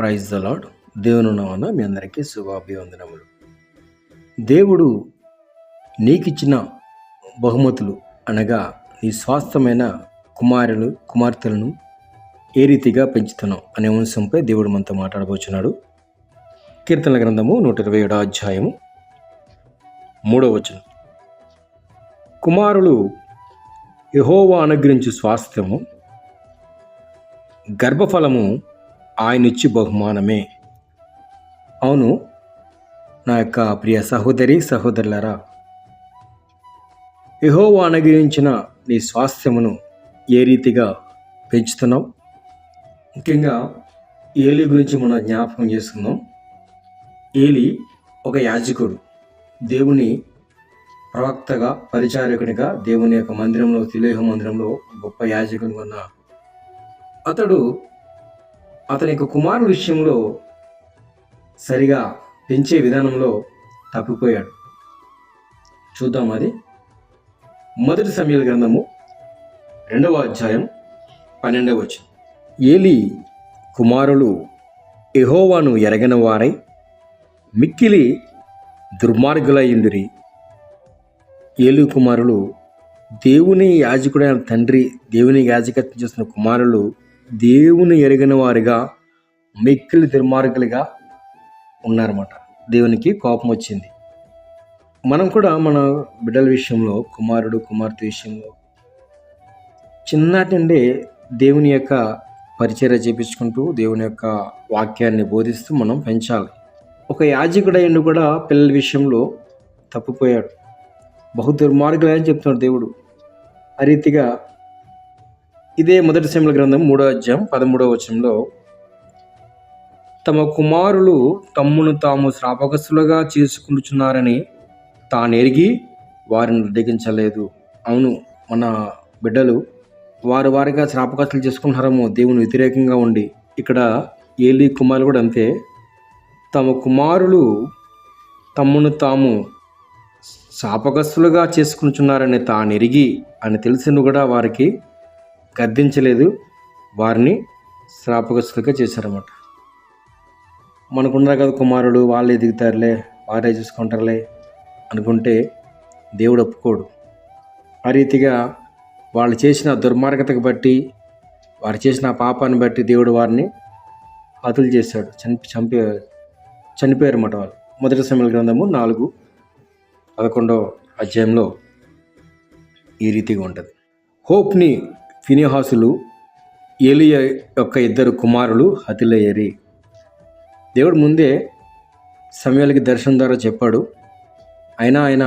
Praise the lord. దేవుని నామమున మీ అందరికీ శుభాభివందనములు. దేవుడు నీకిచ్చిన బహుమతులు అనగా నీ స్వాస్థమైన కుమార్తెలను ఏ రీతిగా పెంచుతున్నావు అనే అంశంపై దేవుడు మనతో మాట్లాడబోచున్నాడు. కీర్తనల గ్రంథము 127 అధ్యాయము 3వ వచనం. కుమారులు యెహోవా అనుగ్రహించు స్వాస్థ్యము, గర్భఫలము ఆయనిచ్చి బహుమానమే. అవును నా యొక్క ప్రియ సహోదరులారా, యెహోవా అనుగ్రహించిన నీ స్వాస్థ్యమును ఏ రీతిగా పెంచుతున్నావు? ముఖ్యంగా ఏలీ గురించి మనం జ్ఞాపకం చేసుకుందాం. ఏలీ ఒక యాజకుడు, దేవుని ప్రవక్తగా, పరిచారకునిగా దేవుని యొక్క మందిరంలో, తిలోహ మందిరంలో గొప్ప యాజకునిగా ఉన్న అతని యొక్క కుమారుడు విషయంలో సరిగా పెంచే విధానంలో తప్పిపోయాడు. చూద్దాం. అది 1 సమూయేలు గ్రంథము 2వ అధ్యాయం 12వ వచనం. ఏలీ కుమారులు యెహోవాను ఎరగని వారై మిక్కిలి దుర్మార్గులయ్యుండిరి. ఏలీ కుమారులు దేవుని యాజకుడైన తండ్రి, దేవుని యాజకత్వం చేస్తున్న కుమారులు దేవుని ఎరగని వారిగా మిక్కిలి దుర్మార్గులుగా ఉన్నారన్నమాట. దేవునికి కోపం వచ్చింది. మనం కూడా మన బిడ్డల విషయంలో, కుమార్తె విషయంలో చిన్నటి నుండి దేవుని యొక్క పరిచర్య చేపించుకుంటూ, దేవుని యొక్క వాక్యాన్ని బోధిస్తూ మనం పెంచాలి. ఒక యాజకుడైన కూడా పిల్లల విషయంలో తప్పిపోయాడు, బహు దుర్మార్గులని చెప్తున్నాడు దేవుడు. ఆ రీతిగా ఇదే 1 సమూయేలు గ్రంథం 3వ అధ్యాయం 13వ వచనంలో, తమ కుమారులు తమ్మును తాము శ్రాపకస్తులుగా చేసుకుంటున్నారని తాను ఎరిగి వారిని అడ్డగించలేదు. అవును, మన బిడ్డలు వారిగా శ్రాపకస్తులు చేసుకుంటున్నారేమో దేవుని వ్యతిరేకంగా ఉండి. ఇక్కడ ఏలీ కుమారులు కూడా అంతే. తమ కుమారులు తమ్మును తాము శాపగ్రస్తులుగా చేసుకుంటున్నారని తాను ఎరిగి అని తెలిసిన కూడా వారికి గద్దించలేదు, వారిని శాపగ్రస్తులుగా చేశారన్నమాట. మనకున్నారు కదా కుమారుడు, వాళ్ళే దిగుతారులే, వారే చూసుకుంటారులే అనుకుంటే దేవుడు ఒప్పుకోడు. ఆ రీతిగా వాళ్ళు చేసిన దుర్మార్గతకు బట్టి, వారు చేసిన పాపాన్ని బట్టి దేవుడు వారిని హతులు చేశాడు, చనిపోయారు అన్నమాట వాళ్ళు. 1 సమూయేలు గ్రంథము 4:11 అధ్యాయంలో ఈ రీతిగా ఉంటుంది. హోప్ని ఫినెహాసులు ఏలీ యొక్క 2 కుమారులు హతులయ్యారు. దేవుడు ముందే సమూయేలుకి దర్శనం ద్వారా చెప్పాడు. ఆయన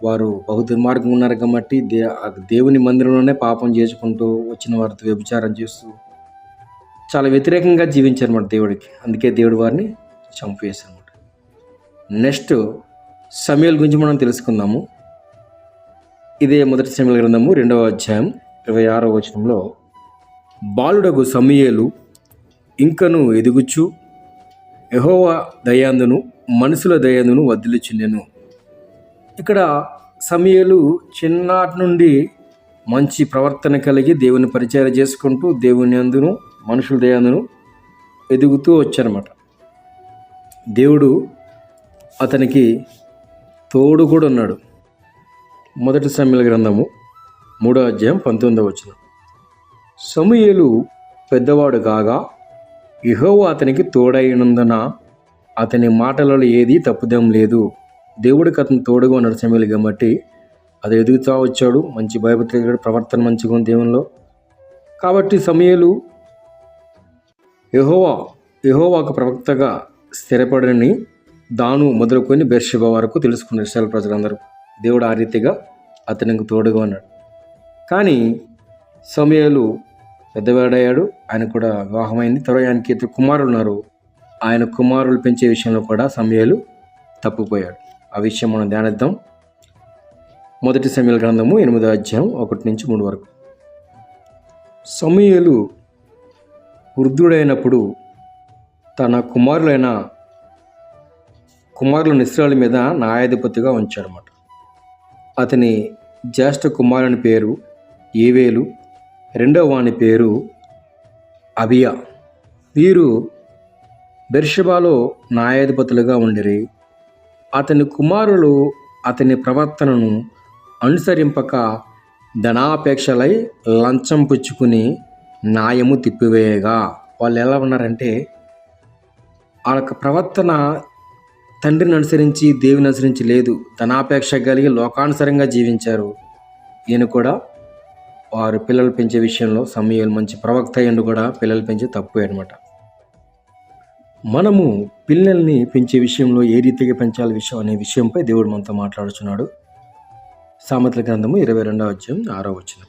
వారు బహు దుర్మార్గం ఉన్నారు కాబట్టి దేవుని మందిరంలోనే పాపం చేసుకుంటూ, వచ్చిన వారితో వ్యభిచారం చేస్తూ చాలా వ్యతిరేకంగా జీవించారన్నమాట దేవుడికి. అందుకే దేవుడు వారిని చంపేశారన్నమాట. నెక్స్ట్ సమూయేలు గురించి మనం తెలుసుకుందాము. ఇదే 1 సమూయేలు గ్రంథము 2వ అధ్యాయం 26వ వచనంలో, బాలుడగు సమూయేలు ఇంకను ఎదుగుచు యెహోవా దయందును మనుషుల దయందును వర్ధిల్లుచుండెను. ఇక్కడ సమూయేలు చిన్నటి నుండి మంచి ప్రవర్తన కలిగి దేవుని పరిచర్య చేసుకుంటూ, దేవుని యందును మనుషుల దయందును ఎదుగుతూ వచ్చారన్నమాట. దేవుడు అతనికి తోడు కూడా ఉన్నాడు. 1 సమూయేలు గ్రంథము 3వ అధ్యాయం 19వ వచనం. సమూయేలు పెద్దవాడు కాగా యెహోవా అతనికి తోడైనందున అతని మాటలలో ఏది తప్పుదేం లేదు. దేవుడికి అతను తోడుగా ఉన్నాడు సమూయేలు కాబట్టి అది ఎదుగుతూ వచ్చాడు. మంచి భయభక్తులు, ప్రవర్తన మంచిగా ఉంది దేవునిలో. కాబట్టి సమూయేలు యెహోవాకు ప్రవక్తగా స్థిరపడని దాను మొదలుకొని బెర్షెబా వరకు తెలుసుకున్నారు ఇశ్రాయేలు ప్రజలందరూ. దేవుడు ఆ రీతిగా అతనికి తోడుగా ఉన్నాడు. కానీ సమూయేలు పెద్దవాడయ్యాడు, ఆయన కూడా వివాహమైంది. తర్వాత ఆయనకి 2 కుమారులు ఉన్నారు. ఆయన కుమారులు పెంచే విషయంలో కూడా సమూయేలు తప్పిపోయాడు. ఆ విషయం మనం ధ్యానిద్దాం. 1 సమూయేలు గ్రంథము 8వ అధ్యాయం 1 నుంచి 3 వరకు. సమూయేలు వృద్ధుడైనప్పుడు తన కుమారులను ఇశ్రాయేలు మీద న్యాయాధిపతిగా ఉంచాడన్నమాట. అతని జ్యేష్ఠ కుమారుని పేరు ఏవేలు, రెండవ వాని పేరు అబియా. వీరు బెర్షెబాలో న్యాయాధిపతులుగా ఉండిరి. అతని కుమారులు అతని ప్రవర్తనను అనుసరింపక ధనాపేక్షలై లంచం పుచ్చుకుని న్యాయము తిప్పివేయగా, వాళ్ళు ఎలా ఉన్నారంటే వాళ్ళ యొక్క ప్రవర్తన తండ్రిని అనుసరించి దేవుని అనుసరించి లేదు. ధనాపేక్ష కలిగి లోకానుసరంగా జీవించారు. ఈయన కూడా వారు పిల్లలు పెంచే విషయంలో సమూయేలు మంచి ప్రవక్త అయ్యిండు కూడా పిల్లలు పెంచే తప్పు అనమాట. మనము పిల్లల్ని పెంచే విషయంలో ఏ రీతిగా పెంచాలి అనే విషయంపై దేవుడు మనతో మాట్లాడుచున్నాడు. సామెతల గ్రంథము 22వ అధ్యాయం 6వ వచనం.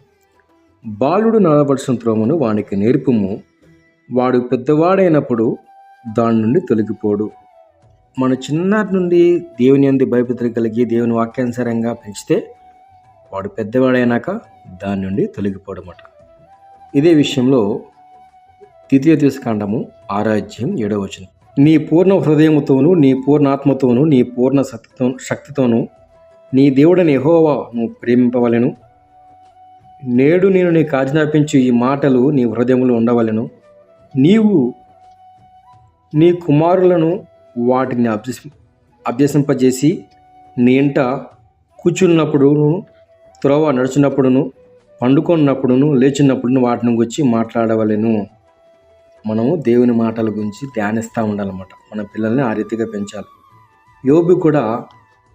బాలుడు నడవలసిన త్రోవను వానికి నేర్పుము, వాడు పెద్దవాడైనప్పుడు దాని నుండి తొలగిపోడు. మన చిన్నటి నుండి దేవుని యందు భయభక్తులు కలిగి దేవుని వాక్యానుసారంగా పెంచితే వాడు పెద్దవాడైనాక దాని నుండి తొలగిపోవడమాట. ఇదే విషయంలో ద్వితీయోపదేశకాండము 6వ అధ్యాయం 7వ వచనం. నీ పూర్ణ హృదయముతోను, నీ పూర్ణ ఆత్మతోను, నీ పూర్ణ శక్తితోను నీ దేవుడని యెహోవా నువ్వు ప్రేమింపవలెను. నేడు నేను నీకు ఆజ్ఞాపించు ఈ మాటలు నీ హృదయములో ఉండవలెను. నీవు నీ కుమారులను వాటిని అభ్యసింపజేసి నీ ఇంట కూర్చున్నప్పుడును, త్రోవ నడుచున్నప్పుడును, పండుకున్నప్పుడును, లేచినప్పుడును వాటిని గురించి మాట్లాడవలెను. మనము దేవుని మాటల గురించి ధ్యానిస్తూ ఉండాలన్నమాట. మన పిల్లల్ని ఆ రీతిగా పెంచాలి. యోబు కూడా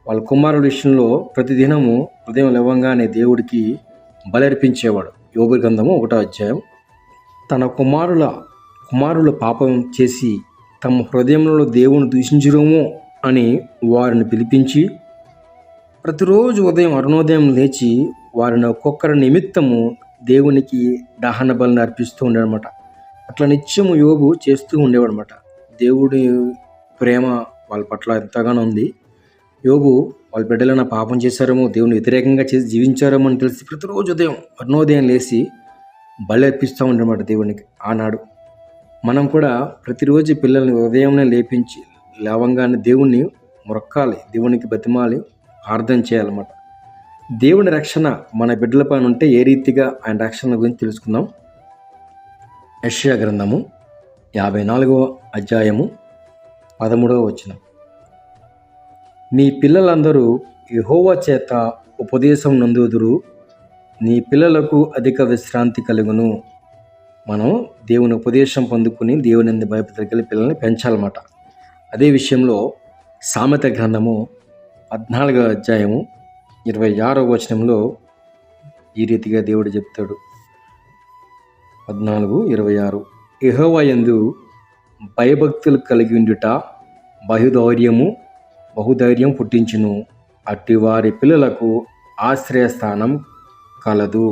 వాళ్ళ కుమారుల విషయంలో ప్రతిదినము ఉదయం లేవంగానే దేవుడికి బలర్పించేవాడు. యోబు గ్రంథము 1వ అధ్యాయం. తన కుమారుల పాపం చేసి తమ హృదయంలో దేవుని దూషించురేమో అని వారిని పిలిపించి ప్రతిరోజు ఉదయం అరుణోదయం లేచి వారిని ఒక్కొక్కరి నిమిత్తము దేవునికి దహన బలిని అర్పిస్తూ ఉండేవాడనమాట. అట్లా నిత్యము యోబు చేస్తూ ఉండేవాడనమాట. దేవుడి ప్రేమ వాళ్ళ పట్ల ఎంతగానో ఉంది. యోబు వాళ్ళ బిడ్డలైనా పాపం చేశారేమో, దేవుని వ్యతిరేకంగా చేసి జీవించారేమో అని తెలిసి ప్రతిరోజు ఉదయం అరుణోదయం లేచి బలి అర్పిస్తూ ఉండేమాట దేవునికి. ఆనాడు మనం కూడా ప్రతిరోజు పిల్లల్ని ఉదయంనే లేవంగానే దేవుణ్ణి మొరక్కాలి, దేవునికి బతిమాలి ప్రార్థన చేయాలన్నమాట. దేవుని రక్షణ మన బిడ్డల పైన ఉంటే ఏ రీతిగా ఆయన రక్షణ గురించి తెలుసుకుందాం. యెషయా గ్రంథము 54వ అధ్యాయము 13వ వచనం. నీ పిల్లలందరూ యెహోవా చేత ఉపదేశం నందుదురు, నీ పిల్లలకు అధిక విశ్రాంతి కలుగును. మనం దేవుని ఉపదేశం పొందుకుని దేవుని యందు భయభక్తులు కలిగి పిల్లల్ని పెంచాలన్నమాట. అదే విషయంలో సామెత గ్రంథము 14వ అధ్యాయము 26వ వచనంలో ఈ రీతిగా దేవుడు చెప్తాడు. 14:26. యెహోవా యందు భయభక్తులు కలిగి ఉండుట బహుధైర్యం పుట్టించును, అట్టి వారి పిల్లలకు ఆశ్రయస్థానం కలదు.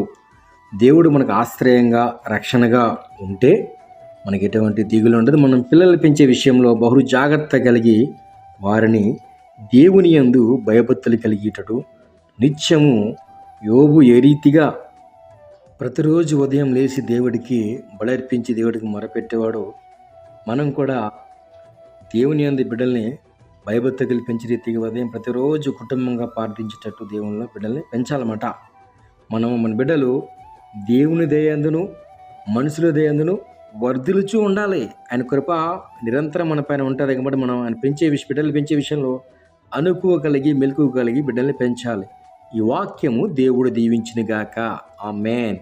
దేవుడు మనకు ఆశ్రయంగా రక్షణగా ఉంటే మనకి ఎటువంటి దిగులు ఉండదు. మనం పిల్లలు పెంచే విషయంలో బహు జాగ్రత్త కలిగి వారిని దేవుని యందు భయభక్తులు కలిగేటట్టు నిత్యము యోబు ఏ రీతిగా ప్రతిరోజు ఉదయం లేచి దేవుడికి బలర్పించి దేవుడికి మొరపెట్టేవాడు, మనం కూడా దేవుని యందు బిడ్డల్ని భయభక్తులు పెంచే రీతిగా ఉదయం ప్రతిరోజు కుటుంబంగా ప్రార్థించేటట్టు దేవునిలో బిడ్డల్ని పెంచాలన్నమాట. మన బిడ్డలు దేవుని దయందును మనుషుల దయందును వర్ధిల్లుచూ ఉండాలి. ఆయన కృప నిరంతరం మన పైన ఉంటుంది కాబట్టి మనం ఆయన బిడ్డలు పెంచే విషయంలో మెలకువ కలిగి బిడ్డల్ని పెంచాలి. ఈ వాక్యము దేవుడు దీవించునుగాక. ఆమేన్.